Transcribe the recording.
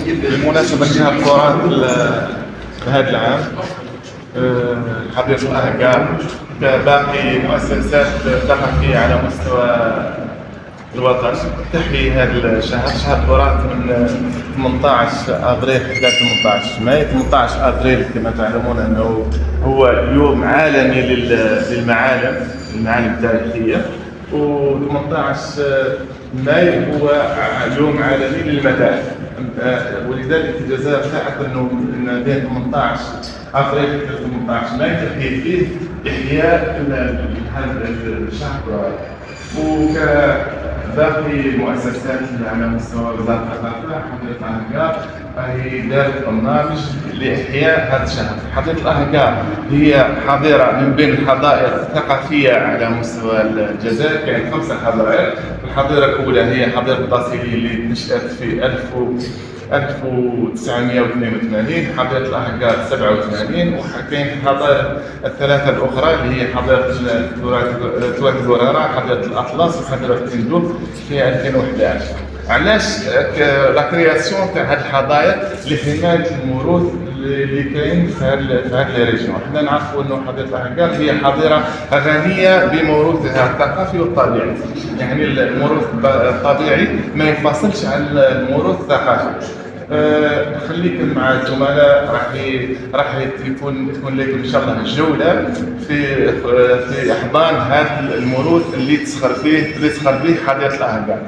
بمناسبة شهر التراث لهذا العام، حديقة الأهقار كباقي مؤسسات ثقافية على مستوى الوطن تحيي هذا الشهر، شهر التراث من 18 ابريل حتى 18 ماي. 18 ابريل كما تعلمون انه هو يوم عالمي للمعالم التاريخيه، و18 ماي هو يوم عالمي للمتاحف. ولذلك الجزائر تعرف انه بين 18 ابريل حتى 18 ماي تحيي فيه احياء هذا الشهر. وكباقي المؤسسات على مستوى وزارة الثقافة، حديقة الأهقار هي دارت برنامج لإحياء هذا الشهر. حديقة الأهقار هي حظيرة من بين الحظائر الثقافية على مستوى الجزائر، كاين 5 حظائر. الحظيرة الأولى هي حظيرة الطاسيلية اللي نشأت في 1982، حظيرة الأهقار 87، وكاين الحظائر الثلاثة الأخرى اللي هي حظيرة تواث القرارة، حظيرة الأطلس، وحظيرة تندوف في 2011. علاش لا كرياسيون تاع هاد الحظاير لحماية الموروث اللي كاين في هاد لي ريجيون. حنا نعرفوا انه حديقة الأهقار هي حظيرة غنية بموروثها الثقافي والطبيعي، يعني الموروث الطبيعي ما ينفصلش عن الموروث الثقافي. خليكم مع الزملاء، راح تكون لكم ان شاء الله جوله في احضان هذا الموروث اللي تسخر به حديقة الأهقار.